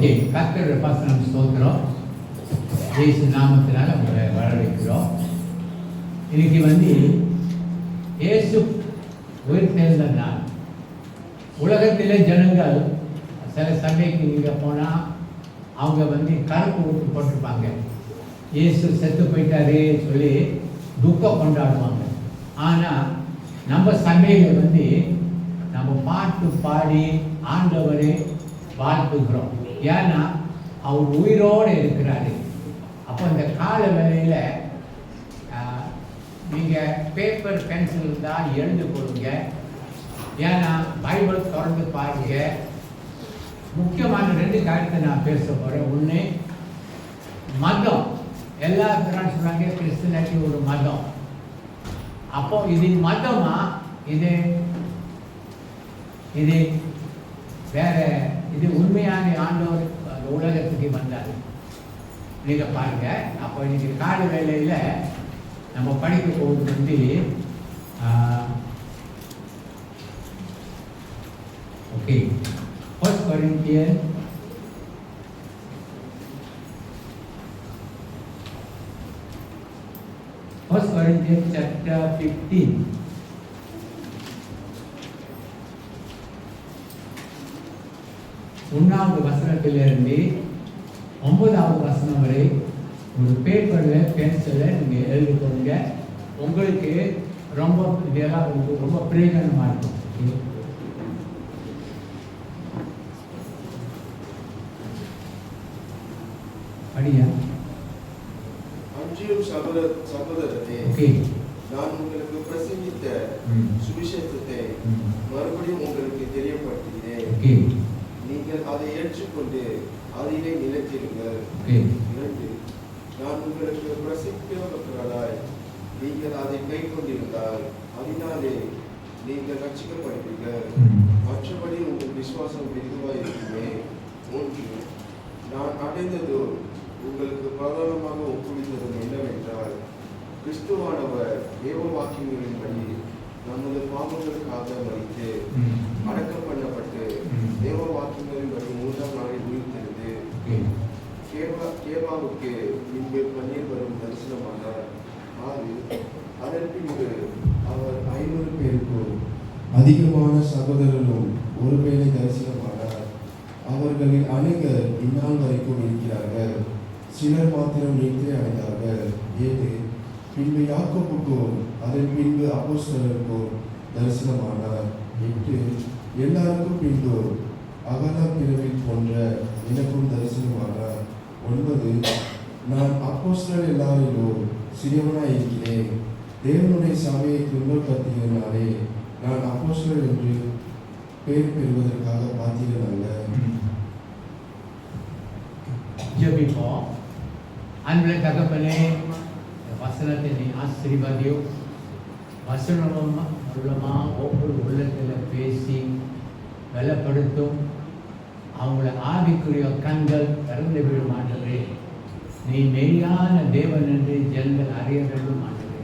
Okay, கர்த்தருடைய வசனம் ஸ்தோத்திரம். இயேசு நாமத்தினால உங்களை வரவேற்கிறோம். இன்னைக்கு இயேசு உயிர்த்தெழுந்த நாள். உலகத்திலே ஜனங்கள் சில சபைக்கு நீங்கள் போனால் அவங்க கருப்பு ஊட்டு போட்டிருப்பாங்க. இயேசு செத்து போயிட்டாரே சொல்லி துக்கம் கொண்டாடுவாங்க. ஆனால் நம்ம சபையில் நம்ம பாட்டு பாடி ஆண்டவரை வாழ்த்துகிறோம். ஏன்னா அவர் உயிரோடு இருக்கிறாரு. அப்போ இந்த கால வேளையில் நீங்கள் பேப்பர் பென்சில் தான் எழுந்து கொடுங்க. ஏன்னா பைபிள் தொடர்ந்து பாருங்க. முக்கியமான 2 காரியத்தை நான் பேச போகிறேன். ஒன்று, மதம். எல்லா சொல்கிறாங்க கிறிஸ்டியானிட்டி ஒரு மதம். அப்போ இது மதமா? இது வேற. இது உண்மையான ஆண்டவர் உலகத்துக்கு வந்தார். நீங்கள் பாருங்க. அப்போ இன்னைக்கு கால வேளையில் நம்ம படிக்க போகிறது ஓகே, 1 Corinthians chapter 15. ஒன்றாவது வசனத்திலிருந்து 9வது வசனம் வரை ஒரு பேப்பரில் பென்சிலில் நீங்கள் எழுதிக்கொள்ளுங்க. உங்களுக்கு ரொம்ப பிரயோஜனமாக இருக்கும். படியா. அன்றியும் சகோதரனே, நான் உங்களுக்கு பிரசங்கித்த சுவிசேஷத்தை மறுபடியும் உங்களுக்கு தெரியப்படுத்துகிறேன். நீங்கள் அதை ஏற்றுக்கொண்டு அதிலே நிலைத்திருங்கள். 2, நான் உங்களுக்கு பிரசங்கிக்கப்பட்டதாய் நீங்கள் அதை கை கொண்டிருந்தால் அதனாலே நீங்கள் ரட்சிக்கப்படுவீர்கள். மற்றபடி உங்கள் விசுவாசம் விரிவாக இருக்குமே. 3, நான் அடைந்ததோ உங்களுக்கு பிரதானமாக ஒப்புவித்ததும் என்னவென்றால், கிறிஸ்துவானவர் தேவ வாக்கியங்களின்படி நமது பாவங்களுக்காக மரித்து அடக்கம் பண்ணப்பட்டு தேவ வாக்கியங்களின்படி 3ஆம் நாளில் உயிர்த்தெழுந்து கேபாவுக்கு பின்பு பன்னீர் வரும் தரிசனமானார். அதன் பின்பு அவர் 500 பேருக்கும் அதிகமான சகோதரர்களும் ஒருவேளை தரிசனமானார். அவர்களில் அநேகர் இந்நாள் வரைக்கும் இருக்கிறார்கள். சிலர் மாத்திரம் நித்திரை அடைந்தார்கள். 7, பின்பு யாக்கோபுக்கும் அதன் பின்பு அப்போஸ்தலருக்கும் தரிசனமானார். 8, எல்லாருக்கும் பின்பு அகலாம் பிறவில் போன்ற எனக்கும் தரிசனமானார். 9, நான் அப்போஸ்தலர் எல்லாரிலும் சிறியவனாய் இருக்கிறேன். தேவனுடைய சபையை துன்பப்படுத்தினாலே நான் அப்போஸ்தலர் என்று பெயர் பெறுவதற்காக பார்த்தீர்கள் அல்ல. ஜெபிப்போம். அன்புள்ள தகப்பனே, வசனத்தை நீ ஆசீர்வதியும். வசனம் மூலமாக ஒவ்வொரு உள்ளத்தில் பேசி பலப்படுத்தும். அவங்கள ஆவிக்குரிய கண்கள் திறந்து விட மாட்டது. நீ மெய்யான தேவன் என்று ஜனங்கள் அறிய வேண்டும் மாட்டது.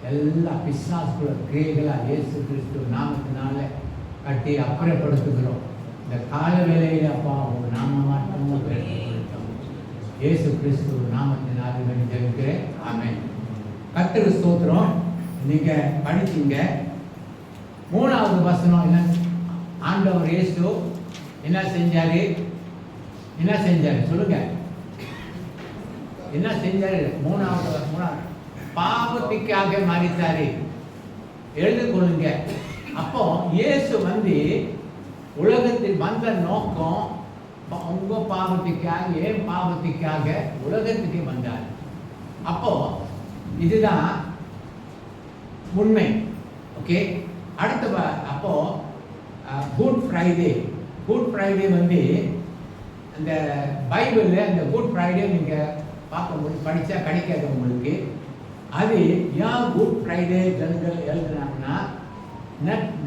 எல்லா பிசாசுக்குள்ள கிரியைகளாக இயேசு கிறிஸ்து நாமத்தினால கட்டி அப்புறப்படுத்துகிறோம். இந்த கால வேளையில் அப்பா ஒரு நாம மாற்றமும் பெருமைப்படுத்தும். இயேசு கிறிஸ்து நாமத்தினால ஜெபிக்கிறேன். ஆமென். கர்த்தருக்கு ஸ்தோத்திரம். நீங்க படிச்சீங்க. 3வது வசனம் என்ன? ஆண்டவர் இயேசு என்ன செஞ்சாரு சொல்லுங்க. என்ன செஞ்சாரு? 3வது பாவத்துக்காக மரித்தாரு. எழுது கொள்ளுங்க. அப்போ இயேசு உலகத்தில் வந்த நோக்கம் உங்க பாவத்துக்காக, ஏன் பாவத்துக்காக உலகத்துக்கு வந்தார். அப்போ இதுதான் உண்மை. ஓகே, அடுத்த அப்போ குட் ஃப்ரைடே அந்த பைபிளில் அந்த குட் ஃப்ரைடே நீங்கள் பார்க்க முடியும், படித்தா கிடைக்காது உங்களுக்கு. அது ஏன் குட் ஃப்ரைடே ஜனங்கள் எழுதுனாங்கன்னா,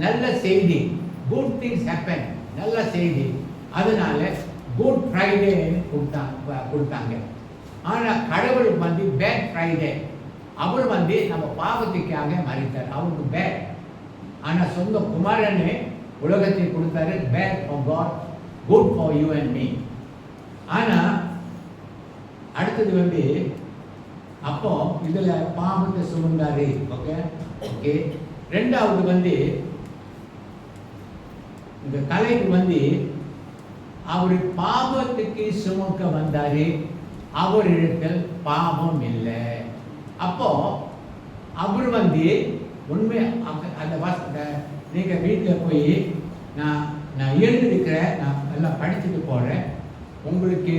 நல்ல செய்தி, குட் திங்ஸ் ஹேப்பன், நல்ல செய்தி. அதனால குட் ஃப்ரைடேன்னு கொடுத்தாங்க. ஆனால் கடவுள் பேட் ஃப்ரைடே, அவர் நம்ம பாவத்துக்காக மரித்தார். அவருக்கு பேட். ஆனால் சொந்த குமாரனே உலகத்தை கொடுத்தாரு. Bad for God, good for you and me. ஆனால் அடுத்தது அப்போ இதில் பாவத்தை சுமந்தாரு. Okay okay. ரெண்டாவது இந்த கலைக்கு அவர் பாவத்துக்கு சுமக்க வந்தாரு, அவரிடத்தில் பாவம் இல்லை. அப்போ அவர் உண்மை அந்த நீங்கள் வீட்டில் போய் நான் எழுதிருக்கிறேன், நான் எல்லாம் படிச்சுட்டு போகிறேன், உங்களுக்கு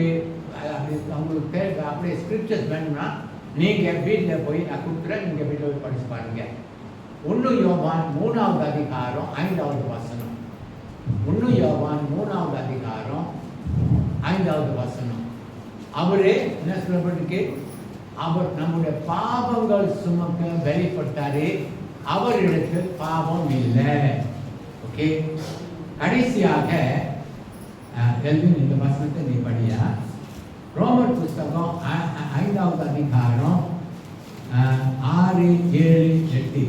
அப்படியே ஸ்கிரிப்சர்ஸ் வேணும்னா நீங்கள் வீட்டில் போய் நான் கொடுக்குறேன், நீங்கள் வீட்டில் போய் படித்து பாருங்கள். 1 யோவான் 3வது அதிகாரம் 5வது வசனம். 1 யோவான் 3வது அதிகாரம் 5வது வசனம். அவரே என்ன சொல்லப்பட்டிருக்கு? அவர் நம்முடைய பாவங்கள் சுமக்க வெளிப்பட்டாரு, அவரிடத்தில் பாவம் இல்லை. ஓகே. கடைசியாக இந்த வசனத்தை நீ படியா. ரோமர் புஸ்தகம் 5வது அதிகாரம் 6, 7, 8.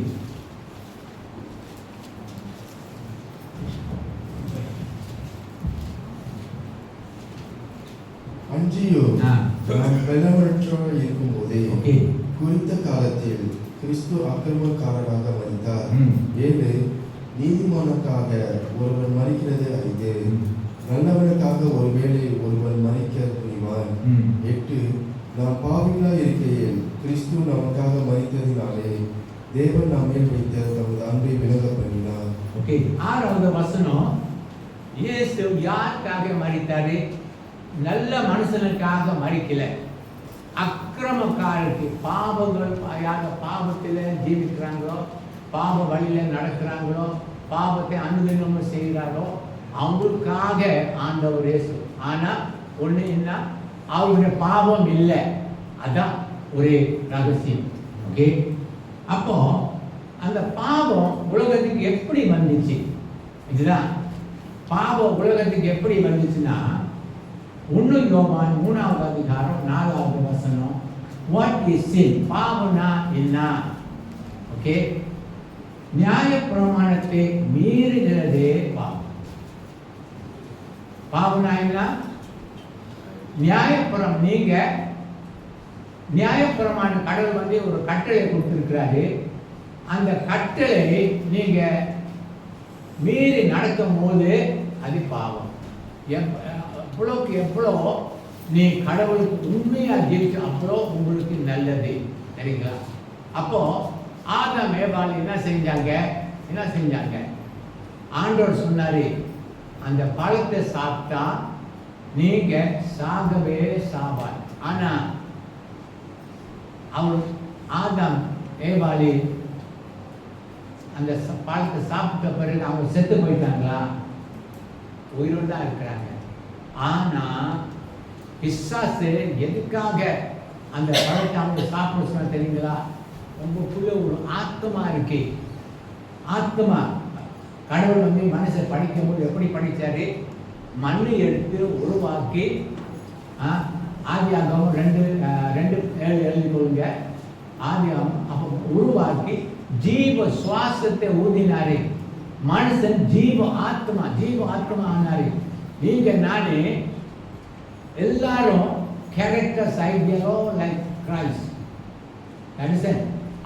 அன்றியோ நாம் பலவற்றோடு இருக்கும்போதே குறித்த காலத்தில் கிறிஸ்து அக்கிரமக்காரராக மரித்தார். 7 நீதிமானுக்காக ஒருவன் மரிக்கிறது அறிந்து நல்லவனுக்காக ஒருவேளை ஒருவன் மரிக்க துணிவான். 8 நாம் பாவிகளாய் இருக்கையில் கிறிஸ்து நமக்காக மரித்ததினாலே தேவன் நாம் மேல் வைத்த தமது அன்பை விலக பண்ணினார். ஓகே. 6வது வசனம். இயேசு யாருக்காக மரித்தாரு? நல்ல மனுஷனுக்காக மரிக்கல, அக்கிரமக்காரருக்கு, யார் பாவத்தில் ஜீவிக்கிறாங்களோ, பாவ வழியில் நடக்கிறாங்களோ, பாவத்தை அனுதினமும் செய்கிறாரோ அவங்களுக்காக ஆண்டவர் இயேசு. ஆனால் ஒன்று என்ன, அவருடைய பாவம் இல்லை. அதான் ஒரு ரகசியம். ஓகே. அப்போ அந்த பாவம் உலகத்துக்கு எப்படி வந்துச்சு? இதுதான் பாவம் உலகத்துக்கு எப்படி வந்துச்சுன்னா 1 யோவான் 3வது அதிகாரம் 4வது வசனம். வாட் இஸ் சின்? பாவம்னா என்ன? ஓகே. நியாய பிரமாணத்தை மீறுகிறதே பாவம். பாவம்னா என்ன? நீங்க நியாயப்பிரமாணம் கடவுள் ஒரு கட்டளை கொடுத்திருக்கிறாரு. அந்த கட்டளை நீங்க மீறி நடக்கும் போது அது பாவம். எவ்வளோ நீ கடவுளுக்கு உண்மையாக ஜீவிச்சு அவ்வளோ உங்களுக்கு நல்லது. சரிங்களா? அப்போ ஆதாம் ஏவாள் என்ன செஞ்சாங்க? ஆண்டவர் சொன்னாரு, அந்த பழத்தை சாப்பிட்டா நீங்க சாகவே சாவார். ஆனா அவர் ஆதாம் ஏவாளி அந்த பழத்தை சாப்பிட்ட பிறகு அவங்க செத்து போயிட்டாங்களா? உயிரோடு தான் இருக்கிறாங்க. ஆனா பிசாசு எதுக்காக அந்த பழத்தை அவங்க சாப்பிட சொன்னா தெரியுங்களா? உங்களுக்குள்ள ஒரு ஆத்மா இருக்கு. ஆத்மா கடவுள் மனுஷன் படிக்கும்போது எப்படி படித்தாரு? மண்ணை எடுத்து உருவாக்கி, ஆதியாகமம் 2:7 எழுதி கொள்ளுங்க. ஆதியாகமம் அப்போ உருவாக்கி ஜீவ சுவாசத்தை ஊதினாரு. மனுஷன் ஜீவ ஆத்மா ஆனாரு. நீங்க நானே எல்லாரும் கேரக்டர்ஸ் ஐடியலோ லைக் கிரைஸ்ட்.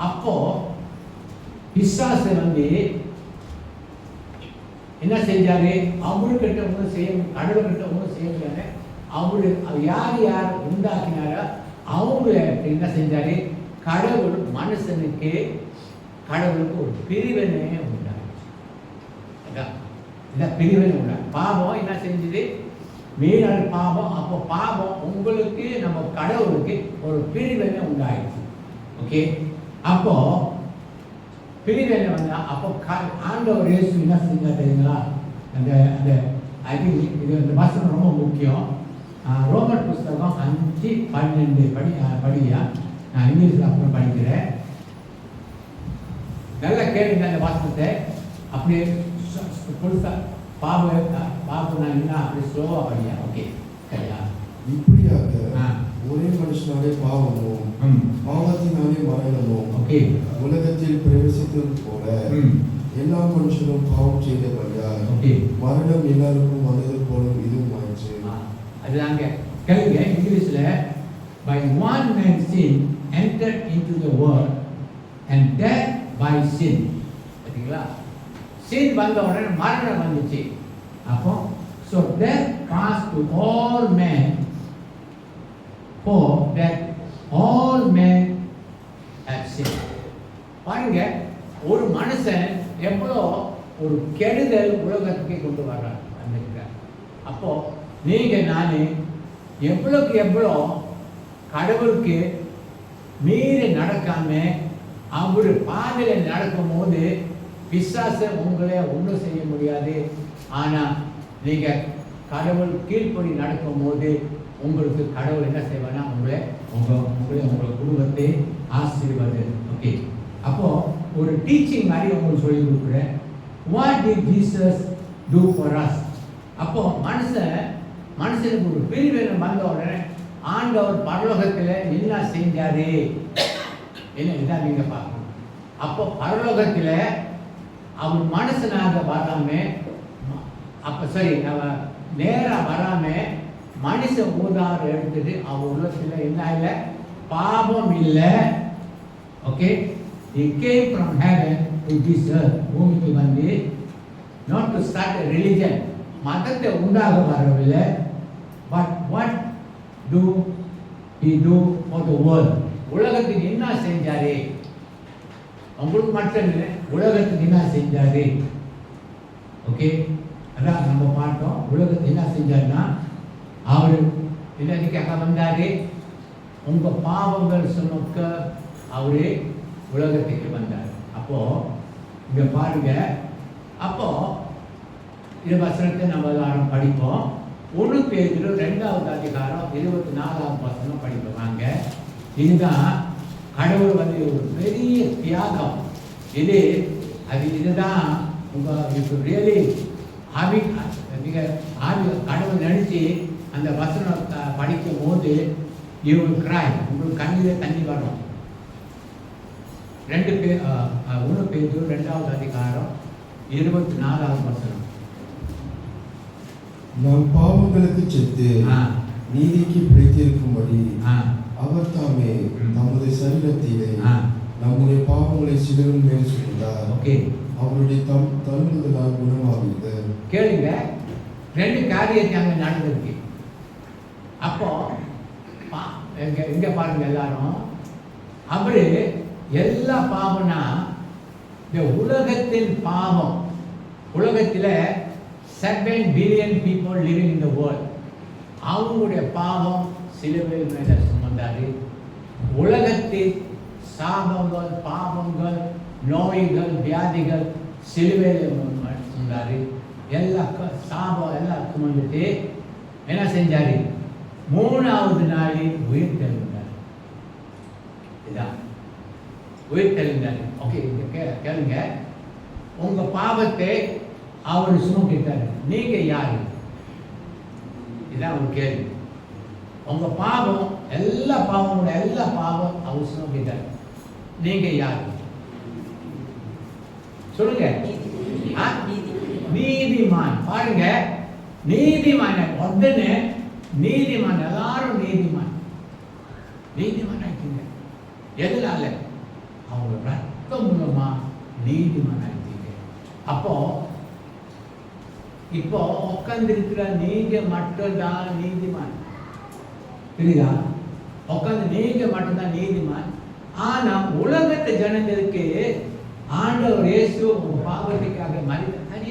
அப்போ பிசாசு என்ன செஞ்சாரு? அவர்கிட்ட ஒன்றும் செய்ய, கடவுள்கிட்ட ஒன்றும் செய்ய முடியாது. யார் உண்டாக்கினாரோ அவங்க என்ன செஞ்சாரு? கடவுளுக்கு ஒரு பிரிவினை உண்டாச்சு. அதான் பிரிவினை உண்டாச்சு. பாவம் என்ன செஞ்சது? மீறல் பாவம். அப்போ பாவம் உங்களுக்கு நம்ம கடவுளுக்கு ஒரு பிரிவினை உண்டாயிடுச்சு. ஓகே. அப்போ பிரிவினை வந்தா அப்போ ஆண்டவர் இயேசு என்ன செஞ்சா தெரியுங்களா? இது இந்த வசனம் ரொம்ப முக்கியம். ரோமர் புஸ்தகம் 5:12 படியா. நான் இங்கிலீஷில் அப்புறம் படிக்கிறேன். நல்லா கேளுங்க அந்த வாசனத்தை. அப்படியே புதுசா பாபு நான் என்ன அப்படி ஸ்லோவா படியா. ஓகே. சரியா? இப்படியாக ஒரே மனுஷனாலே பாவமும் பாவத்தினாலே மரணமும் உலகத்தில் பிரவேசித்தது போல எல்லா மனுஷனும் பாவம் செய்தபடியால் மரணம் எல்லாருக்கும் வந்தது போலும் இதுவும் ஆயிடுச்சு. அதுதாங்க கேளுங்க இங்கிலீஷ்ல by one man sin entered into the world and death by sin. சரிங்களா? sin வந்த உடனே மரணம் வந்துச்சு. அப்போ so death passed to all men for that all men have sinned. பாருங்க, ஒரு மனுஷன் எவ்வளோ ஒரு கெடுதல் உலகத்துக்கு கொண்டு வர்றார் வந்திருக்கார். அப்போ நீங்க நானே எவ்வளோக்கு எவ்வளோ கடவுளுக்கு மீறி நடக்காம அவரு பாதையில் நடக்கும் போது பிசாசை உங்களை ஒன்றும் செய்ய முடியாது. ஆனால் நீங்கள் கடவுள் கீழ்ப்படி நடக்கும் போது உங்களுக்கு கடவுள் என்ன செய்வானா உங்கள் குடும்பத்தை ஆசீர்வாது. ஓகே, அப்போ ஒரு டீச்சிங் மாதிரி உங்களுக்கு சொல்லி கொடுக்குறேன். What did Jesus two for us? அப்போ மனுஷனுக்கு ஒரு பிரிவினை வந்த உடனே ஆண்டவர் பரலோகத்தில் என்ன செஞ்சாரு என்ன இதான் நீங்க பார்க்கணும். அப்போ பரலோகத்தில் அவர் மனுஷனாக வராம, அப்ப சரி நேராக வராம மனுஷ ஊதாரம் எடுத்துட்டு அவர் உள்ளத்தில் என்ன இல்லை, பாவம் இல்லை. Okay, he came from heaven to this earth, பூமிக்கு வந்து not to start a religion, மதத்தை உண்டாக வரவில்லை. but what do he do for the world? உலகத்துக்கு என்ன செஞ்சாரு? உங்களுக்கு மட்டும் இல்லை, உலகத்துக்கு என்ன செஞ்சாரு? ஓகே, அதான் நம்ம பார்த்தோம். உலகத்துக்கு என்ன செஞ்சாருன்னா அவர் என்னதுக்காக வந்தாரு? உங்க பாவங்கள் சுமக்க அவரு உலகத்துக்கு வந்தார். அப்போ இங்க பாருங்க, அப்போ இந்த வசனத்தை நம்ம எல்லாரும் படிப்போம். 1 பேதுரு 2வது அதிகாரம் 24வது வசனம் படிப்பாங்க. இதுதான் கடவுள் வந்து ஒரு பெரிய தியாகம். இதுதான் உங்க ரியலி கடவுள் நினைச்சு அந்த வசனம் படிக்கும் போது கிராய் உங்களுக்கு கண்ணில் தண்ணி வரும். 1 பேதுரு 2வது அதிகாரம் 24வது வசனம். நாம் பாவங்களுக்கு செத்து நீதிக்கு பிழைத்திருக்கும்படி அவர் தாமே நமது சரீரத்திலே நம்முடைய பாவங்களை சிலுவையின் மேல் சுமந்தார். ஓகே, அவருடைய தழும்புகளால் குணமாகுது. கேளுங்க, 2 காரியத்தை அங்கே நடந்திருக்கு. அப்போ எங்க பாருங்க எல்லாரும், அவரு எல்லா பாவம்னா இந்த உலகத்தின் பாவம். உலகத்தில் 7 billion people living in the world, அவங்களுடைய பாவம் சிலுவையில் மேலே சுமந்தாரு. உலகத்தில் சாபங்கள், பாவங்கள், நோய்கள், வியாதிகள் சிலுவையில் சுமந்தாரு. எல்லா சாபம் எல்லாம் சுமந்துட்டு என்ன செஞ்சாரு? 3வது நாளில் உயிர் தெழுந்தார். இதான் உயிர் தெழுந்தார். ஓகே, கேளுங்க, உங்க பாவத்தை அவர் சுமக்கிட்டாரு. நீங்க யாரு? இதான் ஒரு கேள்வி. உங்க பாவம் எல்லா பாவம் அவர் சுமக்கிட்டாரு. நீங்க யாரு சொல்லுங்க? நீதிமான். பாருங்க, நீதிமான உடனே நீதிமான், எல்லாரும் நீதிமான் ஆயிட்டீங்க. எதனால? அவங்க ரத்தம் மூலமா நீதிமான் ஆயிட்டீங்க. அப்போ இப்போ உட்கார்ந்திருக்கிற நீங்க மட்டும்தான் நீதிமான். புரியுதா? உட்கார்ந்து நீங்க மட்டும்தான் நீதிமான். ஆனா உலகத்து ஜனங்களுக்கு ஆண்டவர் இயேசு உங்க பாவத்துக்காக மரித்தார்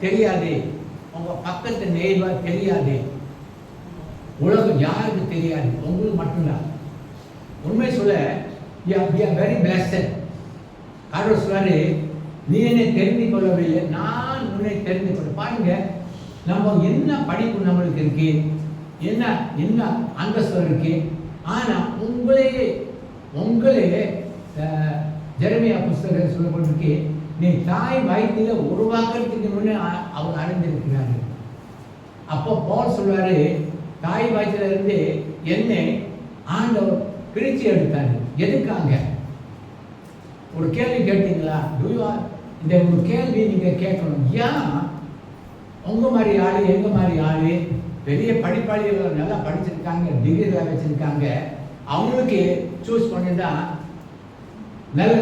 தெரியாது. உங்க பக்கத்து நெய்பர் தெரியாது. உலகம் யாருக்கு தெரியாது, உங்களுக்கு மட்டும்தான். உண்மை சொல்ல, we are very blessed. கடவுள் சொல்றாரு, நீ என்னை தெரிந்து கொள்ளவில்லை, நான் உன்னை தெரிந்து கொள்ள. பாருங்க, நம்ம என்ன படிப்பு நம்மளுக்கு இருக்கு, என்ன அந்தஸ்து இருக்கு. ஆனா உங்களே ஜெரமியா புஸ்தகம் சொல்லப்பட்டிருக்கு, நீ தாய் வயிற்றில உருவாக்குறதுக்கு முன்னே அவர் அறிந்திருக்கிறாரு. அப்போ பவுல் சொல்றாரு, தாய் வயிற்றுல இருந்து என்னை ஆண்டவர் பிரிச்சு எடுத்தாரு. எதுக்காக? ஒரு கேள்வி கேட்டீங்களா? இந்த ஒரு கேள்வி நீங்க கேட்கணும். ஏன் உங்க மாதிரி ஆளு எங்க மாதிரி ஆளு பெரிய படிப்பாளிகள் நல்லா படிச்சிருக்காங்க, டிகிரிலாம் வச்சுருக்காங்க, அவங்களுக்கு சூஸ் பண்ணிட்டா நல்லா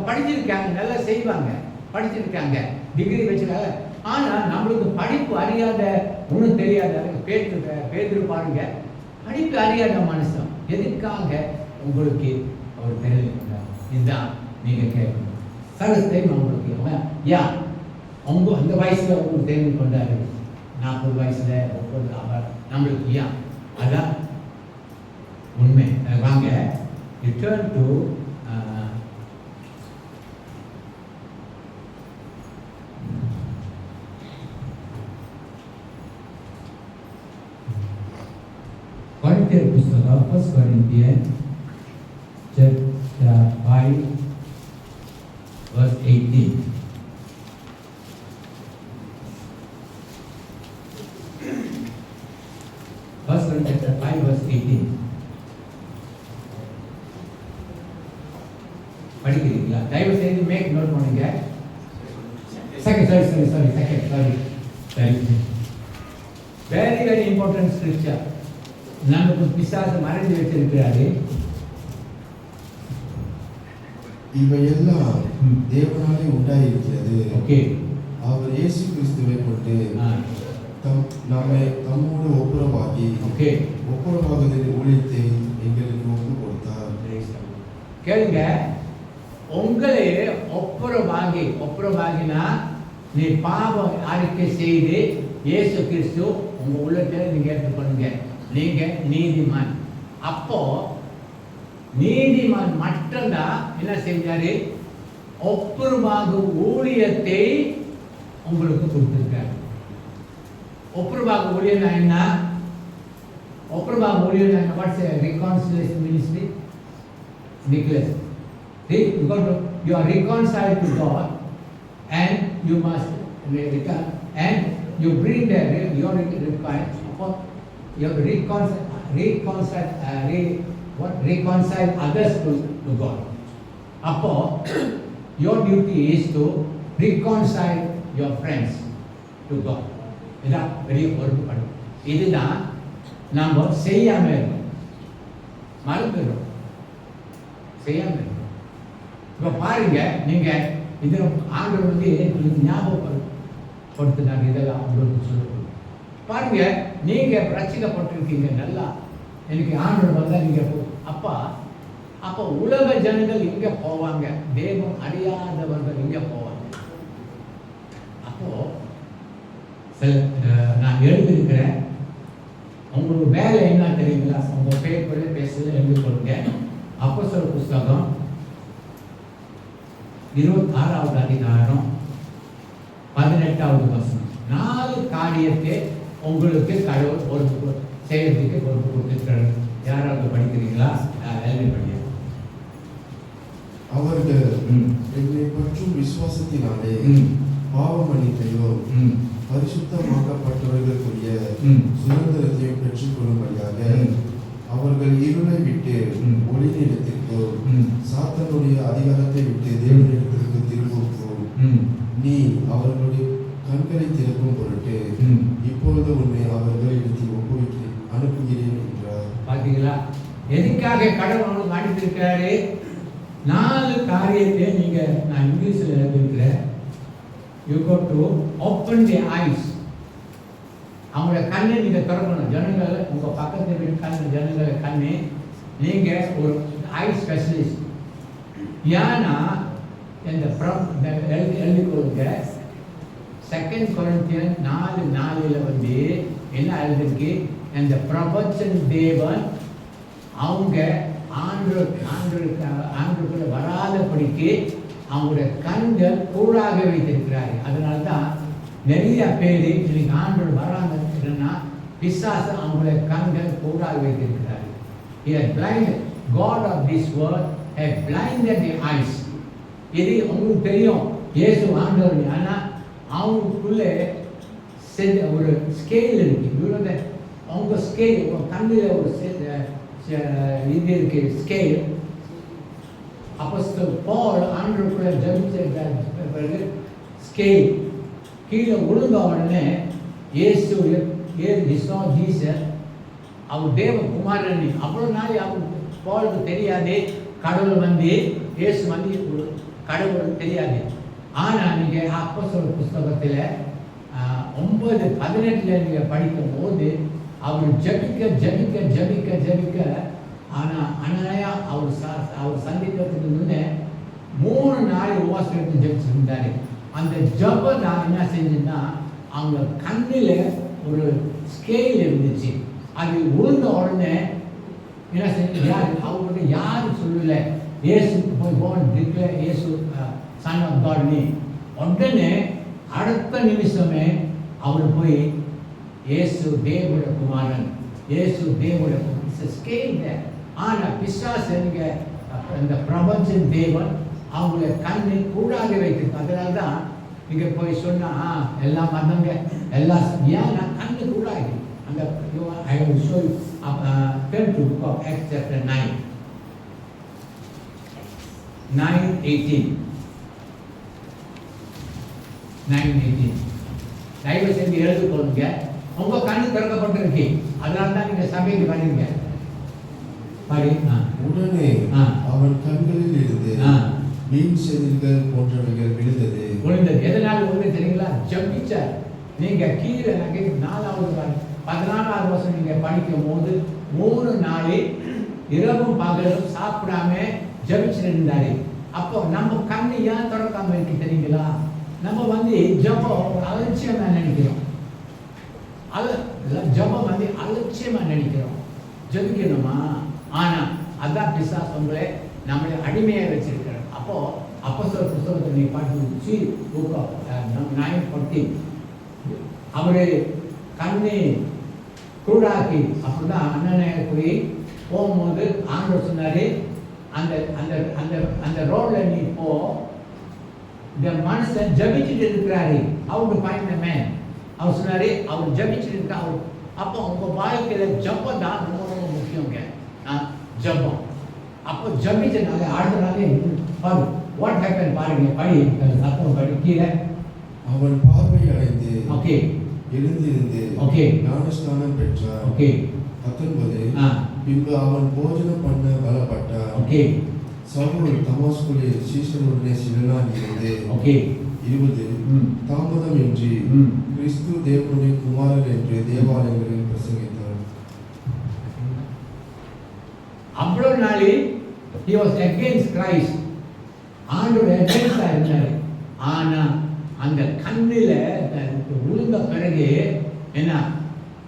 படிச்சிருக்காங்க, நல்லா செய்வாங்க, படிச்சிருக்காங்க, டிகிரி வச்சுருக்காங்க. ஆனால் நம்மளுக்கு படிப்பு அறியாத, ஒன்றும் தெரியாத பேர் பாருங்க, படிப்பு அறியாத மனுஷன் எதுக்காக உங்களுக்கு அவர் தெரிஞ்சுக்கிறார்? இதுதான் நீங்கள் கேட்கணும். ஃபர்ஸ்ட் டைம் அவங்களுக்கு அவங்க அந்த வயசில் உங்களுக்கு தெரிஞ்சு கொண்டாரு, 40 வயசுல 30 அவர் நம்மளுக்கு அதான் உண்மை. வாங்க ரிட்டர்ன் டு கொரிந்தியர் புஸ்தகம் 1 Corinthians chapter 5 verse 18. First Corinthians chapter 5 verse 18. படிக்கிறீங்களா? தயவு செய்து மேக் நோட் பண்ணுங்க. Second. Very important scripture. நமக்கு பிசாசு மறைந்து வச்சிருக்கிறாரு. இவையெல்லாம் தேவனாலே உண்டாயிருக்கிறது. ஓகே. அவர் இயேசு கிறிஸ்துவை கொண்டு நம்மை தம்மோடு ஒப்புரவாகி ஒப்புரவாகுதலின் ஊழியத்தை எங்களுக்கு ஒப்பு கொடுத்தார். கேளுங்க, உங்களே ஒப்புரவாகினா நீ பாவம் அறிக்கை செய்து இயேசு கிறிஸ்து உங்க உள்ளத்தில் நீங்க ஏற்றுக்கொள்ளுங்க, நீங்க நீதிமான். அப்போ நீதிமான் மட்டும்தான் என்ன செஞ்சாரு? ஒப்புரவாகு ஊழியத்தை உங்களுக்கு கொடுத்திருக்காரு. ஒப்புரவாகு ஊழியம் என்ன? ஒப்புரவாகு ஊழியம் என்ன? What's a reconciliation ministry? Nicholas, you are reconciled to God and you must and you bring the your reconcile others to God. அப்போ your duty is to reconcile your friends to God. இதான் பெரிய பொறுப்பு. இதுதான் நாம் செய்யாம இருக்கோம், மறந்துடும், செய்யாம இருக்கோம். இப்போ பாருங்க, நீங்க இது ஆண்டவர் வந்து ஞாபகப்படுத்தினாங்க, இதெல்லாம் உங்களுக்கு சொல்லுங்க. பாருங்க, நீங்க ரட்சிக்கப்பட்டிருக்கீங்க, நல்லா எனக்கு ஆண்டவர் வந்தா நீங்க அப்போ உலக ஜனங்கள் இங்க போவாங்க, தேவன் அறியாதவர்கள் இங்க போவாங்க. அப்போ நான் எழுதியிருக்கிறேன், உங்களுக்கு வேலை என்ன தெரியுங்களா? உங்க பேப்பர்ல பேசுறது எழுதி கொடுங்க. அப்போஸ்தலர் புஸ்தகம் 26வது அதிகாரம் 18வது வசனம். 4 காரியத்தை உங்களுக்கு கடவுள் பொறுப்பு செய்யறதுக்கு பொறுப்பு கொடுத்திருக்கிறார். யாராவது படிக்கிறீங்களா? எழுதி படிங்க. அவர்கள் என்னை பற்றும் விசுவாசத்தினாலே பாவ மன்னிப்பையோ பரிசுத்தமாக்கப்பட்டவர்களுக்குரிய சுதந்திரத்தையும் பெற்றுக்கொள்ளும்படியாக அவர்கள் இருளை விட்டு ஒளிநிலத்திற்கோ சாத்தானுடைய அதிகாரத்தை விட்டு தேவனிடத்திற்கு திரும்புவோ நீ அவர்களுடைய கண்களை திறக்கும் பொருட்டு இப்பொழுது உன்னை அவர்களிடத்தில் அனுப்புகிறேன் என்றார். பாத்தீங்களா? எதுக்காக கடவுள் அவனுக்கு அனுப்பியிருக்காரு? 4 காரியத்தை நீங்க, நான் இங்கிலீஷ்ல எழுதியிருக்கிறேன். You got to open the eyes. அவங்களோட கண்ணை நீங்க திறக்கணும். ஜனங்கள் உங்க பக்கத்து வீட்டு கண்ணு, ஜனங்கள கண்ணு, நீங்க ஒரு ஐ ஸ்பெஷலிஸ்ட். ஏன்னா இந்த எழுதி கொடுங்க. 2 Corinthians 4:4 வந்து என்ன எழுதிருக்கு? இந்த பிரபஞ்சன் தேவன் அவங்க ஆண்டுக்குள்ள வராதபடிக்கு அவங்களுடைய கண்கள் கூடாக வைத்திருக்கிறாரு. அதனால தான் நிறைய பேர் இன்னைக்கு ஆண்டு வராங்கன்னா பிசாசு அவங்களுடைய கண்கள் கூடாக வைத்திருக்கிறாரு. He has blinded, God of this world has blinded the eyes. இது உங்களுக்கு தெரியும், இயேசு ஆண்டவர். ஆனால் அவங்களுக்குள்ளே ஒரு ஸ்கேல் இருக்கு. அவங்க ஸ்கேல், உங்கள் கண்ணில் ஒரு இது இருக்கு, ஸ்கேல். அப்போஸ்தலர் பவுல் ஆண்டவருக்குள்ள ஜெபிச்ச பிறகு ஸ்கேல் கீழே விழுந்த உடனே இயேசு ஜீசஸ் அவர் தேவகுமாரன். அவ்வளோ நாள் அவருக்கு போலுக்கு தெரியாது கடவுள் வந்து இயேசு வந்து ஒரு கடவுள் தெரியாது. ஆனால் நீங்கள் அப்போஸ்தலர் புஸ்தகத்தில் 9:18 நீங்கள் படிக்கும் போது அவர் ஜபிக்க ஆனால் அனாயா அவர் சந்திக்கிறதுக்கு முன்னே 3 நாள் உபவாசம் எடுத்து ஜபிச்சிருந்தாரு. அந்த ஜபம் நான் என்ன செஞ்சேன்னா, அவங்க கண்ணில் ஒரு ஸ்கேல் இருந்துச்சு. அது உழுந்த உடனே என்ன செஞ்சு அவங்கள்ட்ட யாரும் சொல்லலை, இயேசு போய் இயேசு சன் ஆஃப் காட்னி. உடனே அடுத்த நிமிஷமே அவர் போய் இயேசு தேவனுடைய குமாரன், இயேசு தேவனுடைய ஸ்கேல். ஆனால் பிசாசு இந்த பிரபஞ்ச தேவன் அவங்கள கண்ணை கூடாக வைத்திருக்கு. அதனால தான் நீங்கள் போய் சொன்னால் எல்லாம் வந்தவங்க எல்லாம் ஏன் கண்ணு கூடாது. அந்த I will show you turn to book of Acts chapter 9:18. தயவு செஞ்சு எழுதுக்கொள்ளுங்க. உங்க கண்ணு திறக்கப்பட்டிருக்கு. அதனால தான் நீங்க சபைக்கு வரீங்க. உடனே அவன் கண்களில் இருந்து மீன் செதில்கள் போன்றவைகள் விழுந்தது. எதனால ஒன்று தெரியுங்களா? ஜபிச்சார். நீங்க கீழே 4வது 14வது வருஷம் நீங்க படிக்கும் போது 3 நாளில் இரவும் பகலும் சாப்பிடாம ஜபிச்சுட்டு இருந்தாரு. அப்போ நம்ம கண்ணு ஏன் திறக்காம இருக்கு தெரியுங்களா? நம்ம வந்து ஜபம் அலட்சியமா நினைக்கிறோம். ஜபம் வந்து அலட்சியமா நினைக்கிறோம். ஜபிக்கணுமா? ஆனா அதான் பிசாசு உங்களை நம்மளை அடிமையாக வச்சிருக்கிறார். அப்போ அப்போஸ்தலர் புத்தகத்தை நீ பார்த்து 9:14 அவரு கண்ணை குருடாக்கி அப்படிதான் அண்ணனை போய் போகும்போது ஆண்டவர் சொன்னாரு, அந்த அந்த அந்த அந்த ரோட்ல நீ போ, இந்த மனுஷன் ஜபிச்சுட்டு இருக்கிறாரு, அவருக்கு பயணமே. அவர் சொன்னாரு அவர் ஜபிச்சுட்டு இருக்கா. அவர் அப்போ உங்க வாழ்க்கையில ஜபம் தான் ரொம்ப ரொம்ப முக்கியங்க. ஜபம் அப்போ ஜபிச்சனால அடுத்த நாளே பாரு வாட் ஹேப்பன் பாருங்க. படி சத்தம் படி. கீழே அவன் பார்வை அடைந்து ஓகே எழுந்திருந்து ஓகே ஞானஸ்நானம் பெற்றார். ஓகே 19 பின்பு அவன் போஜனம் பண்ண பலப்பட்டார். ஓகே சவுல் தமஸ்குவில் சீஷனுடனே சில நாள் இருந்து. ஓகே 20 தாமதமின்றி கிறிஸ்து தேவனுடைய குமாரர் என்று தேவாலயங்களில் பிரசங்கித்தார். அவ்வளோ நாளில் he was against Christ. ஆண்டவர் against இருந்தார். ஆனால் அந்த கண்ணில் விழுந்த பிறகு என்ன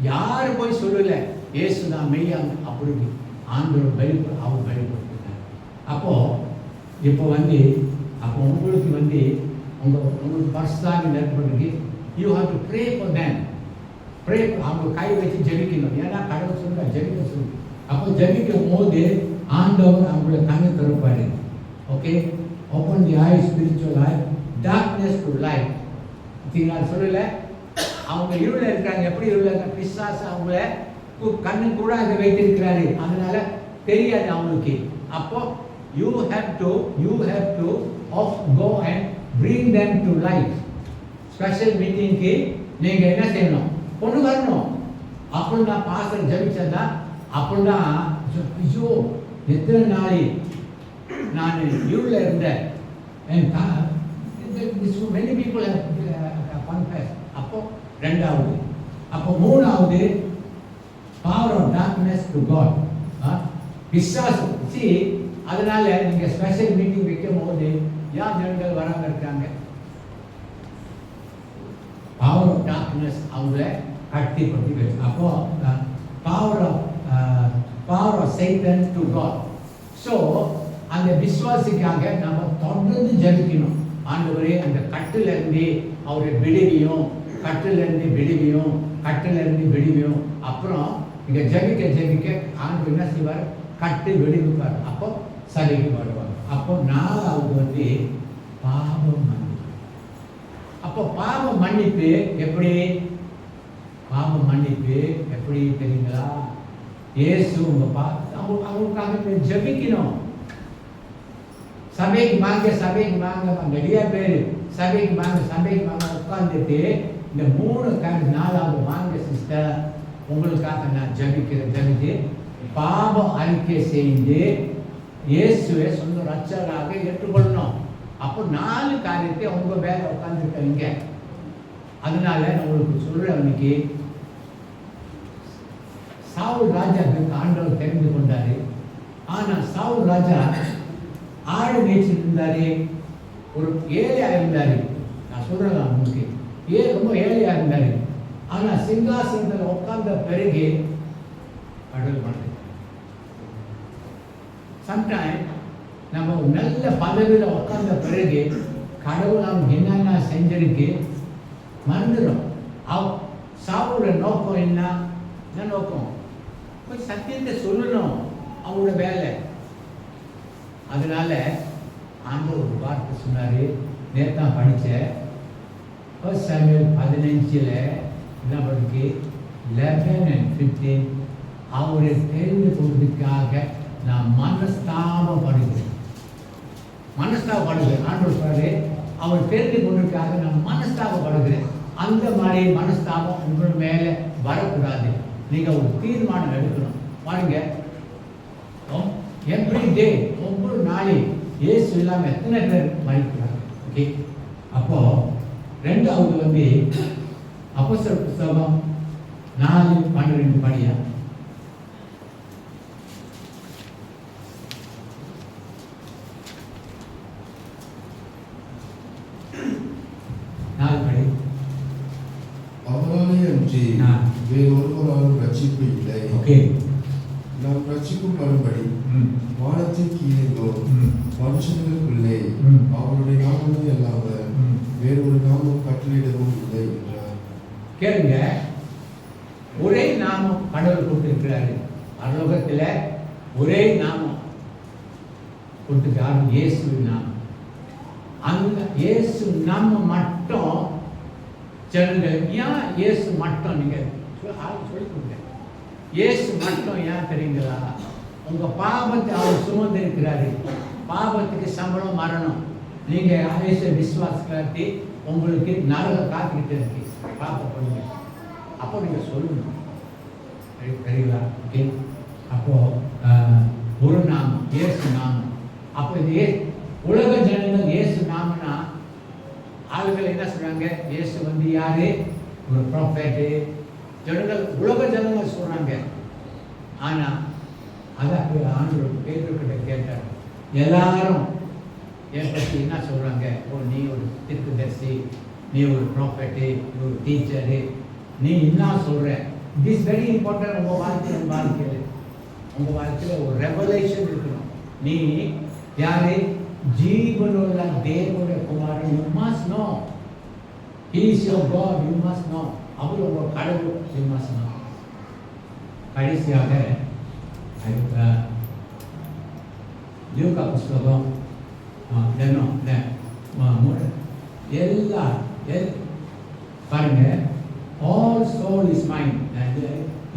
யாரு போய் சொல்லல, இயேசுதான் மெய்யாங்க. அப்படி ஆண்டவர் அவர் வெளிப்படுத்தினார். அப்போ இப்போ வந்து அப்போ உங்களுக்கு வந்து உங்களுக்கு பர்சனாக ஏற்பட்டிருக்கு. You have to pray for them. Pray அவங்க கை வச்சு ஜெபிக்கணும். ஏன்னா கடவுள் சொல்லுங்க ஜெபிக்க சொல்லு. அப்போ ஜெபிக்கும் போது ஆண்டவர் அவங்கள கண்ணு திறப்பாரு. Okay open the eye spiritual eye darkness to light. நான் சொல்லல அவங்க இருள இருக்காங்க. எப்படி இருள பிசாசு அவங்கள கண்ணு கூட அதை வைத்திருக்கிறாரு. அதனால தெரியாது அவங்களுக்கு. அப்போ you have to go and bring them to light. Special மீட்டிங்க்கு நீங்க என்ன செய்யணும்? கொண்டு வரணும். அப்படின்னா பாஸ்டர் ஜெபிச்சதா அப்படின்னா ஐயோ எத்தனை நாள் நான் இருள இருந்தேன். many people have confessed. அப்போ 2வது. அப்போ 3வது power of darkness to God. பிசாசு அதனால நீங்க ஸ்பெஷல் மீட்டிங் வைக்கும் போது யார் ஜனங்கள் வராம இருக்காங்க? பவர் ஆஃப் டார்க்னஸ் அவங்கள கட்டிப்படுத்தி வச்சு. அப்போ power of Satan to God. So அந்த விசுவாசிக்காக நம்ம தொடர்ந்து ஜெபிக்கணும். ஆண்டவரே அந்த கட்டிலிருந்து அவரை விடுவியும், கட்டிலிருந்து விடுவியும். அப்புறம் இங்கே ஜெபிக்க ஆண்டவர் என்ன செய்வார்? கட்டு விடுவிப்பார். அப்போ சபைக்கு வருவார். அப்போ 4வது வந்து பாவம் மன்னிப்பு. அப்போ பாவம் மன்னிப்பு எப்படி? தெரியுங்களா? இயேசு அவங்களுக்காக ஜெபிக்கணும். சபைக்கு வாங்க நிறைய பேர் சபைக்கு வாங்க உட்கார்ந்துட்டு இந்த 3 காரியம் 4வது வாங்க சிஸ்டர், உங்களுக்காக நான் ஜெபித்து பாவ அறிக்கை செய்து இயேசுவை சொந்த ரட்சகராக ஏற்றுக்கொள்ளணும். அப்போ 4 காரியத்தை உங்க வேலை உட்காந்துருக்கீங்க. அதனால நான் உங்களுக்கு சொல்றேன், இன்னைக்கு சாவுல் ராஜாவுக்கு ஆண்டவர் தெரிந்து கொண்டாரு. ஆனால் சாவுல் ராஜா ஆடு மேய்ச்சிட்டு இருந்தாரு, ஒரு ஏழையா இருந்தாரு. நான் சொல்றேன் உங்களுக்கு, ரொம்ப ஏழையா இருந்தாரு. ஆனால் சிங்காசனத்தில் உட்கார்ந்த பிறகு கடவுள் பண்ணு. சம்டைம் நம்ம நல்ல பதவியில் உட்கார்ந்த பிறகு கடவுள் நமக்கு என்னென்ன செஞ்சிருக்கு மறந்துடும். சாவுல நோக்கம் என்ன நோக்கம்? போய் சத்தியத்தை சொல்லணும், அவங்களோட வேலை. அதனால ஆண்டவர் ஒரு வார்த்தை சொன்னாரு, நேத்தான் படித்தேன். 1 சாமுவேல் 15 என்ன படிக்கு 11 and 15 அவரை தெரிந்து கொள்வதற்காக நான் மனஸ்தாபப்படுகிறேன். ஆண்டவர் சொல்றாரு, அவர் தெரிந்து கொள்வதற்காக நான் மனஸ்தாபப்படுகிறேன். அந்த மாதிரி மனஸ்தாபம் உங்கள் மேலே வரக்கூடாது. நீங்கள் ஒரு தீர்மானம் எடுக்கணும். பாருங்க, எவ்ரி டே, ஒவ்வொரு நாளையும் இயேசு இல்லாமல் எத்தனை பேர் மறிக்கிறாங்க. ஓகே, அப்போ 2வது அப்போஸ்தலர் புத்தகம் 4:12 படியா. அவராலே அன்றி வேறொருவராலும் ரட்சிப்பு இல்லை. ஓகே, நாம் ரட்சிக்கப்படும்படி வானத்தின் கீழேயோ மனுஷர்களுக்குள்ளே அவருடைய நாமமே அல்லாமல் வேறொரு நாமம் கட்டளையிடவும் இல்லை என்றார். கேளுங்க, ஒரே நாமம் கடவுள் கொடுத்திருக்கிறாரு. பரலோகத்தில் ஒரே நாமம் கொடுத்துருக்காரு, இயேசு நாமம். அந்த இயேசு நாமம் மட்டும் ஜனங்கள் ஏன் இயேசு மட்டும் நீங்கள் சொல்லிக்கொடுங்க. இயேசு மட்டும் ஏன் தெரியுங்களா? உங்கள் பாவத்தை அவர் சுமந்து இருக்கிறாரு. பாவத்துக்கு சம்பளம் மரணம். நீங்கள் இயேசு விசுவாசக்காட்டி உங்களுக்கு நரகம் காத்துக்கிட்டு இருக்கு. பாவப்படுங்க. அப்போ நீங்கள் சொல்லணும், தெரியுங்களா? ஓகே, அப்போது ஒரு நாமம் இயேசு நாமம். அப்போ இது உலக ஜனங்கள் இயேசு நாமனா ஆளுகள் என்ன சொல்றாங்க? இயேசு யாரு? ஒரு ப்ராஃபெட். ஜனங்கள், உலக ஜனங்கள் சொல்றாங்க. ஆனா அதான் ஆண்டவர் பேதுருக்கிட்ட கேட்டார், எல்லாரும் என் பற்றி என்ன சொல்றாங்க? ஓ, நீ ஒரு தீர்க்கதரிசி, நீ ஒரு ப்ராஃபெட்டு, நீ ஒரு டீச்சரு, நீ என்ன சொல்ற? It is very important. உங்கள் வாழ்க்கையில் ஒரு ரெவலேஷன் இருக்கணும். நீ யாரு? ஜீவனுள்ள தேவனுடைய குமாரன். You must know he is your God. You must know அவர் உங்கள் கடவுள். You must know. கடைசியாக லூக்கா புஸ்தகம் பாருங்க, all soul is mind.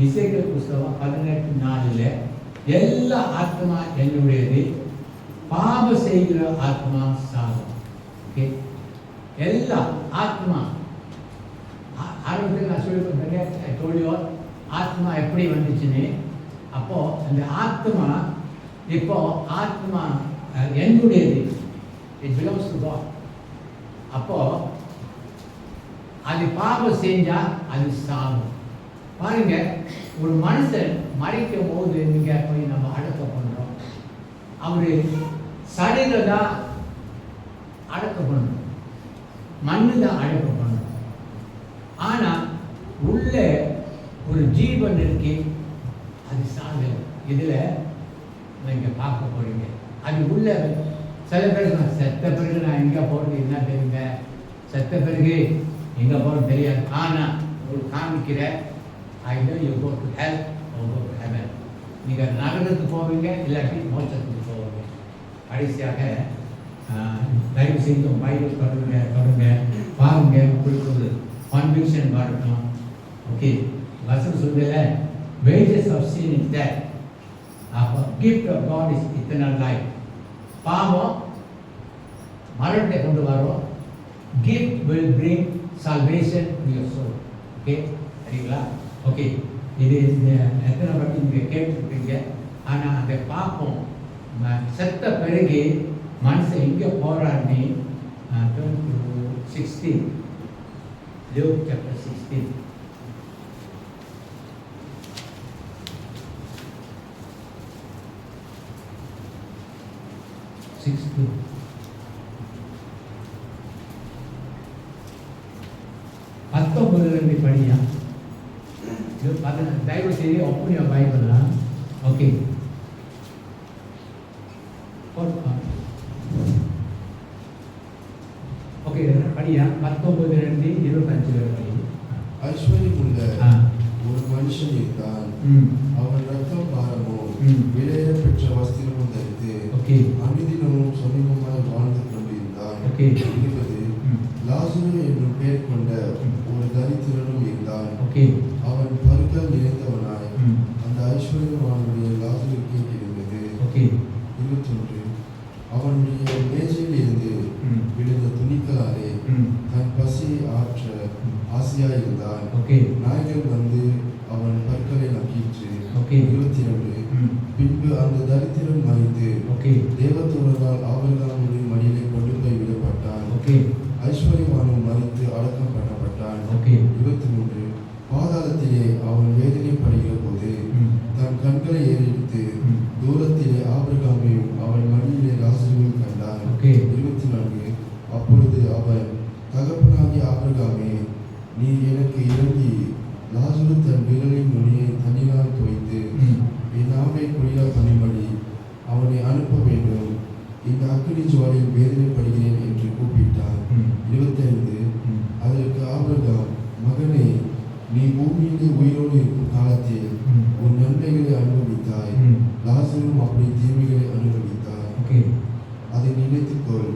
Ezekiel புஸ்தகம் 18:4 எல்லா ஆத்மா என்னுடையது, பாவ செய்கிற ஆத்மா சாகும். ஓகே, எல்லா ஆத்மா ஆரம்பத்தில் நான் சொல்லி ஆத்மா எப்படி வந்துச்சுன்னு. அப்போ அந்த ஆத்மா இப்போ ஆத்மா என்னுடையது, இட் பிலாங்ஸ் டு காட். அப்போ அது பாவம் செஞ்சா அது சாகும். பாருங்க, ஒரு மனுஷன் மறைக்கும் போது நீங்க போய் நம்ம அடக்கம் பண்றோம். அவரு சரீரம் தான் அடக்கம் பண்ணணும், மண்ணு தான் அடக்கம் பண்ணணும். ஆனா உள்ள ஒரு ஜீவன் இருக்கு, அது சாகல. இதுல நீங்க பார்க்க போறீங்க. அது உள்ள சில பேர் நான் செத்த பிறகு நான் எங்க போறது என்ன தெரியுங்க, செத்த பிறகு எங்க போறது தெரியாது. ஆனா உங்களுக்கு காமிக்கிற I know you go to hell or go to heaven. நீங்க நரகத்துக்கு போவீங்க, இல்லாட்டி மோட்சத்துக்கு போவீங்க. கடைசியாக தயவு செய்து பைபிள் தொடருங்க பாருங்க, உங்களுக்கு ஒரு கன்விக்ஷன் வரட்டும். ஓகே, வசனம் சொல்லுதுல, wages of sin is death, gift of God is eternal life. பாவம் மரணத்தை கொண்டு வரும், gift will bring salvation in your soul. Okay, சரிங்களா? ஓகே, இது எத்தனை வாட்டி நீங்கள் கேட்டுருப்பீங்க. ஆனால் அதை பார்ப்போம். செத்த பிறகு மனுஷன் எங்கே போகிறான்னு 16 Luke chapter 16. பத்தொன்பதுலேருந்து படியா தயவு செய்து ஒப்பனிய பைபிள்லாம். ஓகே, ஓகே படியா 19:25 வரை படி. ஐஸ்வர்யமுள்ள ஒரு மனுஷன் இருந்தான். அவன் ரத்தம் பாரமோ விலையேற பெற்ற வஸ்திரமும் தரித்து அமிதினமும் சொந்தமாய் வாழ்ந்து கொண்டிருந்தான். 20 லாசரு என்னும் பெயர் கொண்ட ஒரு தரித்திரனும் இருந்தான். அவன் பருக்கள் நிறைந்தவனாய் அந்த ஐஸ்வர்யவானுடைய லாசருக்கு இருந்தது. 21 அவனுடைய மேஜையில் இருந்து விழுந்த துணிக்களாலே தன் பசியை ஆற்ற ஆசையாய் இருந்தான். நாய்கள் வந்து அவன் பற்களை நக்கிற்று. 22 பின்பு அந்த தரித்திரன் மரித்து தேவதூதரால் ஆபிரகாமுடைய மடியிலே கொண்டு போய் விடப்பட்டான். ஐஸ்வர்யவானும் மரித்து அடக்கம் பண்ணப்பட்டான். 23 பாதாளத்திலே அவன் வேதனைப்படுகிற போது தன் கண்களை ஏறெடுத்து தூரத்திலே ஆபிரகாமையும் அவன் மடியிலே லாசருவையும் கண்டான். 24 அப்பொழுது அவன் தகப்பனாகிய ஆபிரகாமே, நீ எனக்கு இறங்கி லாசரு தன் விரலின் நுனியை தண்ணீரால் துவைத்து என் நாவை குளிர பண்ணும்படி அவனை அனுப்ப வேண்டும். இந்த அக்கினி ஜுவாலையில் வேதனைப்படுகிறேன் என்று கூப்பிட்டான். 25 அதற்கு ஆபிரகாம், மகனே, நீ பூமியிலே உயிரோடு இருக்கும் காலத்தில் உன் நன்மைகளை அனுபவித்தாய், லாசரும் அப்படி தீமைகளை அனுபவித்தாய். அதை நினைத்துக்கொள்.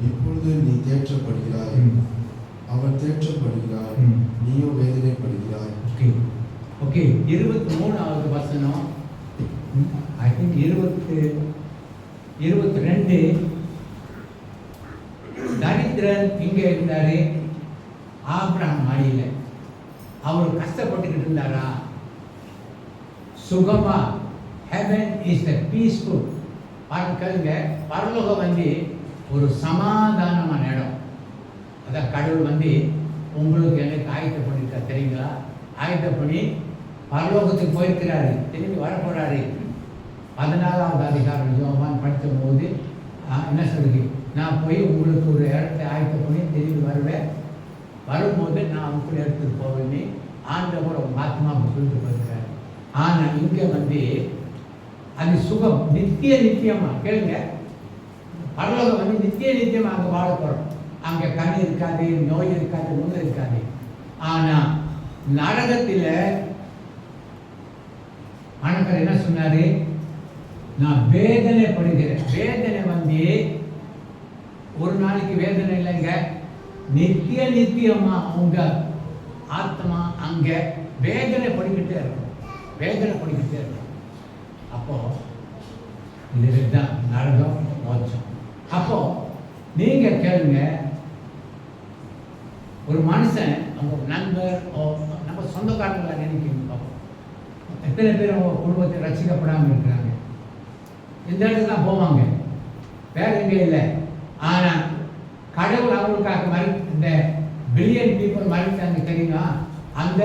இப்பொழுது நீ தேற்றப்படுகிறாய், அவன் தேற்றப்படுகிறாய், நீயோ வேதனைப்படுகிறாய். 23வது வசனம், ஐ திங்க் 22 தரித்திரன் இங்கே இருந்தாரு ஆபிரகாம் மடியில. அவர் கஷ்டப்பட்டுக்கிட்டு இருந்தாரா? சுகமா? Heaven is the peaceful. பாருங்க, பரலோகம் வந்து ஒரு சமாதானமான இடம். அதான் கடவுள் வந்து உங்களுக்கு எனக்கு ஆயத்தம் பண்ணியிருக்கா தெரியுங்களா? ஆயத்தம் பண்ணி பரலோகத்துக்கு போயிருக்கிறாரு, திரும்பி வரப்போறாரு. 14வது அதிகாரம் யோவான் படித்த போது என்ன சொல்லுது? நான் போய் உங்களுக்கு ஒரு இடத்தை ஆயத்தம் பண்ணி திரும்பி வருவேன், வரும்போது நான் அவங்க இடத்துக்கு போவேன்னு ஆண்டவர் உங்கள் ஆத்மாவுக்கு சொல்லிட்டு போயிருக்காரு. ஆனால் இங்கே வந்து அது சுகம் நித்தியமாக கேளுங்க. பரலோகம் வந்து நித்தியமாக அங்கே வாழ போகிறோம். அங்கே கனி இருக்காது, நோய் இருக்காது, ஒன்றும் இருக்காது. ஆனால் நரகத்தில் ஆண்டவர் என்ன சொன்னார்? நான் வேதனைப்படுகிறேன். வேதனை வந்து ஒரு நாளைக்கு வேதனை இல்லைங்க, நித்தியமா அவங்க ஆத்மா அங்கே வேதனைப்படிக்கிட்டே இருக்கும், வேதனைப்படிக்கிட்டே இருக்கும். அப்போ இதுதான் நரகம், மோட்சம். அப்போ நீங்க கேளுங்க, ஒரு மனுஷன் அவங்க நண்பர் நம்ம சொந்தக்காரங்களா நினைக்கிறீங்க பார்ப்போம். எத்தனை பேர் அவங்க குடும்பத்தை ரசிக்கப்படாமல் இருக்கிறாங்க? இந்த இடத்துக்கு தான் போவாங்க, வேற எங்கே இல்லை. ஆனால் கடவுள் அவங்களுக்காக இந்த பில்லியன் பீப்புள் மறித்தாங்க தெரியுமா? அந்த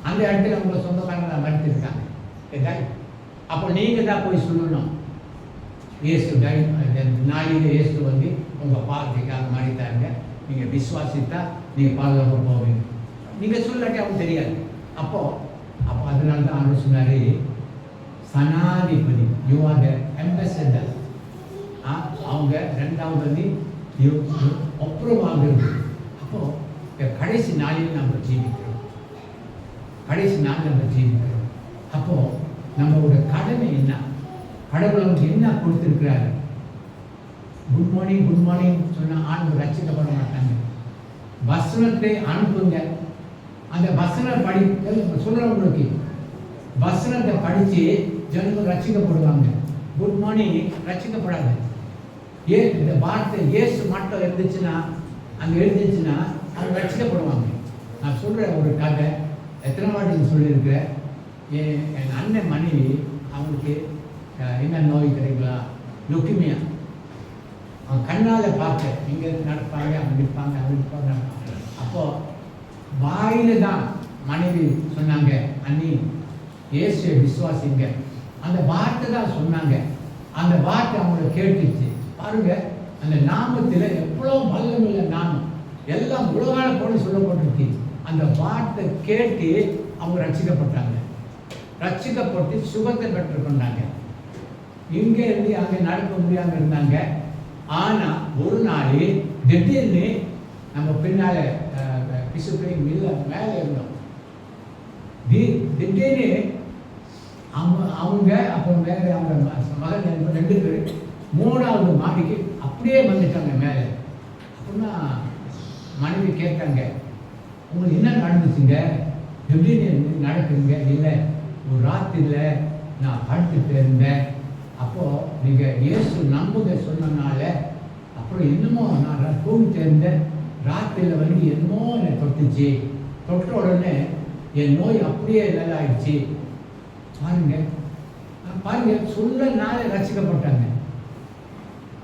அந்த இடத்துல உங்களை சொந்தக்காரங்க மறித்திருக்காங்க. அப்போ நீங்கள் தான் போய் சொல்லணும், இயேசு நாளில் இயேசு வந்து உங்கள் பாவத்துக்காக மறித்தாங்க, நீங்கள் விசுவாசித்தா நீங்கள் பாதுகாப்பு போவீங்க. நீங்கள் சொல்லாட்டி அவங்க தெரியாது. அப்போ அதனால தான் ஆண்டு சொன்னார், சனாதிபதி, யூ ஆர் த அம்பாசடர். அவங்க ரெண்டாவது வந்து ஒப்புரவாகிறது. அப்போது கடைசி நாளில் நம்ம ஜீவிக்கிறோம், கடைசி நாள் நம்ம ஜீவிக்கிறோம். அப்போது நம்மளோட கடமை என்ன? கடவுள் நமக்கு என்ன கொடுத்துருக்கிறாரு? குட் மார்னிங் சொன்னால் ஆண்டு ரசிக்கப்பட மாட்டாங்க. வசனத்தை அனுப்புங்க. அந்த வசனம் சொல்கிறவங்களுக்கு வசனத்தை படித்து ஜனங்கள் ரசிக்கப்படுவாங்க. Good morning ரசிக்கப்படாது. இந்த வார்த்தை இயேசு மட்டும் இருந்துச்சுன்னா, அங்கே இருந்துச்சுன்னா அவங்க ரசிக்கப்படுவாங்க. நான் சொல்கிற ஒரு கதை எத்தனை வாட்டி சொல்லியிருக்கிறேன். என் அண்ணன் மனைவி அவங்களுக்கு என்ன நோய் கிடைங்களா, லுக்கிமியா. அவன் கண்ணால் பார்க்க இங்கே நடப்பாங்க, அவங்க நிற்பாங்க, அவங்க நிற்பாங்க. அப்போது வாயில் தான் மனைவி சொன்னாங்க, அண்ணி இயேசுவை விசுவாசிங்க. அந்த வார்த்தை தான் சொன்னாங்க. அந்த வார்த்தை அவங்கள கேட்டுச்சு. பாருங்க, அந்த நாமத்தில் எவ்வளோ வல்லமில்லை நாமம், எல்லாம் உலகால போல சொல்லப்பட்டிருக்கு. அந்த வார்த்தை கேட்டு அவங்க ரட்சிக்கப்பட்டாங்க. ரட்சிக்கப்பட்டு சுகத்தை பெற்றுக்கொண்டாங்க. இங்கே இருந்து அங்கே நடக்க முடியாமல் இருந்தாங்க. ஆனால் ஒரு நாள் திடீர்னு நம்ம பின்னால் பிசுப்பை மேலே இருந்தோம். திடீர்னு அவங்க அப்புறம் வேறு அவங்க மகன் 2 பேர் 3வது மாடிக்கு அப்படியே வந்துட்டாங்க மேலே. அப்படின்னா மனைவி கேட்டாங்க, உங்களுக்கு என்ன நடந்துச்சுங்க, திடீர்னு நடக்குதுங்க? இல்லை, ஒரு ராத்திரியில் நான் படுத்துட்டு இருந்தேன். அப்போது நீங்கள் இயேசு நம்புங்க சொன்னனால அப்புறம் என்னமோ நான் தூங்கிட்டு இருந்தேன். ராத்திரியில் வந்து என்னமோ என்னை தொட்டுச்சு. தொட்ட உடனே என் நோய் அப்படியே நல்லாயிடுச்சு. பாருங்க, சொன்ன நாளே ரசிக்கப்பட்டாங்க.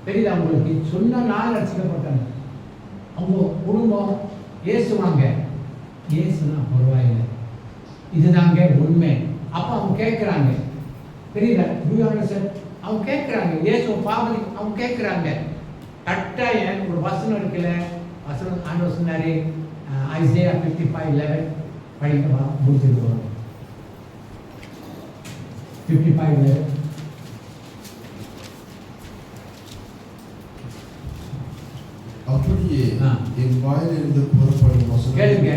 தெரியுதா உங்களுக்கு? சொன்ன நாள் ரசிக்கப்பட்டாங்க. அவங்க குடும்பம் இயேசுவாங்க. இயேசுனா பரவாயில்லை, இதுதாங்க உண்மை. அப்போ அவங்க கேட்குறாங்க, தெரியுதா? சார் அவங்க கேட்குறாங்க, இயேசு பாவதி அவங்க கேட்குறாங்க. கட்டாயம் ஒரு வசனம் இருக்குல்ல, வசனம் ஆண்டவர் சொன்னாரு, ஐசையா 55:11 படிக்கவா, முடிச்சிருக்கோம். 55:11 அப்படியே என் வாயிலிருந்து புறப்படும் வசனம் கேளுங்க.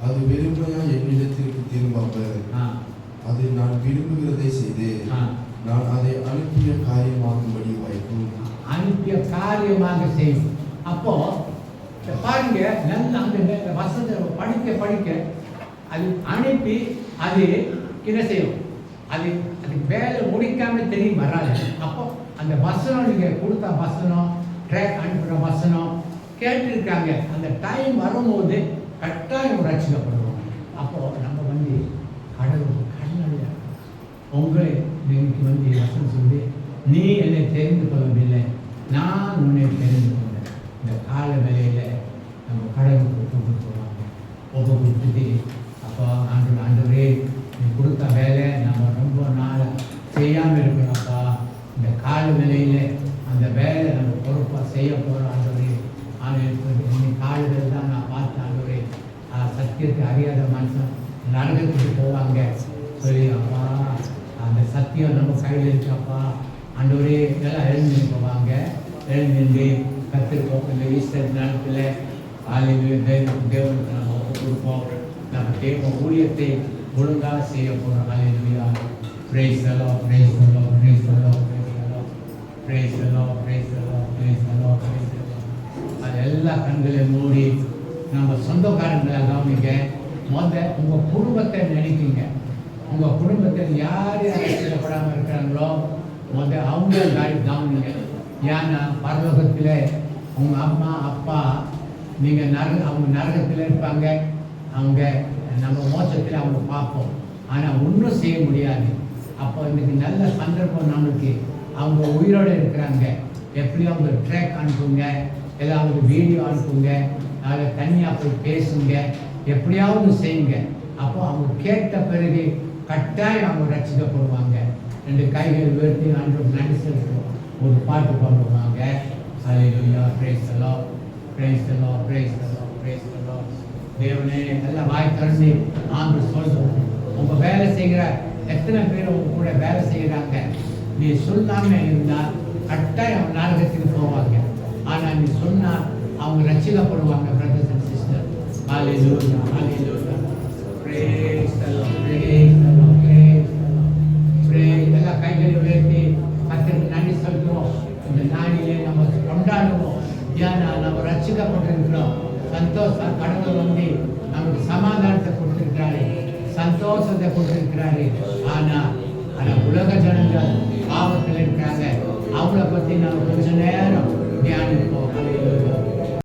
அது வெறுமையா என்னிடத்திற்கு திரும்பாமல் அது நான் விரும்புகிறதை செய்து நான் அதை அனுப்பிய காரியமாகும்படி வைக்கும். அனுப்பிய காரியமாக செய்யும். அப்போ பாருங்க, நல்ல அந்த வசனத்தை படிக்க அது அனுப்பி அது என்ன செய்யும்? அது வேலை முடிக்காம தெரியும் வராது. அப்போ அந்த வசனம் நீங்கள் கொடுத்த வசனம், ட்ராக் அனுப்புகிற வசனம் கேட்டிருக்காங்க. அந்த டைம் வரும்போது கட்டாயம் ரட்சிக்கப்படுவோம். அப்போது நம்ம வந்து கடவுள் கண்ணல்ல உங்களை இன்னைக்கு வந்து வசனம் சொல்லி, நீ என்னை தெரிந்து கொள்ளவில்லை, நான் உன்னை தெரிந்து கொண்டேன். இந்த கால வேலையில் நம்ம கடவுளுக்கு கூப்பிட்டு போவாங்க. ஒவ்வொரு கொடுத்துட்டு, அப்போ ஆண்டவரே நீ கொடுத்த வேலை நம்ம ரொம்ப நாள் செய்யாமல் இருக்கணும்ப்பா. இந்த கால வேலையில் அந்த வேலை நம்ம பொறுப்பாக செய்ய போகிறோம் ஆண்டவரே. ஆனால் இன்னைக்கு காலத்தில் தான் நான் பார்த்தேன் ஆண்டவரே, சத்தியத்தை அறியாத மனுஷன் நரகத்துக்கு போவாங்க சொல்லி, அப்பா அந்த சத்தியம் நம்ம கையில் இருக்கப்பா ஆண்டவரே. எல்லாம் எழுந்து போவாங்க. எழுந்து கற்றுருக்கோம். இந்த ஈஸ்டர் நேரத்தில் காலையில் தேவனுக்கு நம்ம கொடுப்போம். நம்ம தேவ ஊழியத்தை ஒழுங்காக செய்ய போகிறோம். Hallelujah. Praise the Lord, praise the Lord, praise the Lord, praise the Lord, praise the Lord, praise the Lord, praise the Lord. அது எல்லா கண்களையும் மூடி நம்ம சொந்தக்காரங்களை கவனிங்க. உங்கள் குடும்பத்தை நினைக்கிங்க. உங்கள் குடும்பத்தில் யார் யார் ரட்சிக்கப்படாமல் இருக்கிறாங்களோ அவங்க கவனிங்க. ஏன்னா பரலோகத்தில் உங்கள் அம்மா அப்பா நீங்கள் அவங்க நரகத்தில் இருப்பாங்க. அவங்க நம்ம மோசத்தில் அவங்க பார்ப்போம். ஆனால் ஒன்றும் செய்ய முடியாது. அப்போ இன்றைக்கி நல்ல சந்தர்ப்பம் நம்மளுக்கு. அவங்க உயிரோடு இருக்கிறாங்க. எப்படி அவங்க ட்ராக் அனுப்புங்க, ஏதாவது வீடியோ அனுப்புங்க, அதில் தனியாக போய் பேசுங்க, எப்படியாவது செய்யுங்க. அப்போ அவங்க கேட்ட பிறகு கட்டாயம் அவங்க ரட்சிக்கப்படுவாங்க. 2 கைகள் உயர்த்தி ஆண்டவருக்கு நன்றி செலுத்துவோம். ஒரு பாட்டு பாடுவாங்க. Hallelujah. Praise the Lord, praise the Lord, praise the Lord, praise the Lord. தேவனே எல்லாம் வாய் திறந்து ஆண்டவர் சொல்லுவோம். உங்கள் வேலை செய்கிற எத்தனை பேர் உங்க கூட வேலை செய்கிறாங்க, நீ சொல்லாமல் இருந்தால் கட்டாயம் நரகத்துக்கு போவாங்க. ஆனால் நீ சொன்னால் அவங்க ரட்சிக்கப்படுவாங்க. Brothers and sister, hallelujah, hallelujah. Praise the Lord, praise the Lord, praise the Lord. Praise. எல்லா கைகளை உயர்த்தி கர்த்தருக்கு நன்றி சொல்கிறோம். இந்த நாளிலே நம்ம கொண்டாடுவோம். ஏன்னா நம்ம ரட்சிக்கப்பட்டிருக்கிறோம். சந்தோஷம். கடவுள் வந்து நமக்கு சமாதானத்தை கொடுத்திருக்கிறாரு, சந்தோஷத்தை கொடுத்திருக்கிறாரு. ஆனால் உலக ஜனங்கள் பாவத்தில் இருக்காங்க. அவங்கள பற்றி நம்ம கொஞ்ச நேரம் தியானிப்போம்.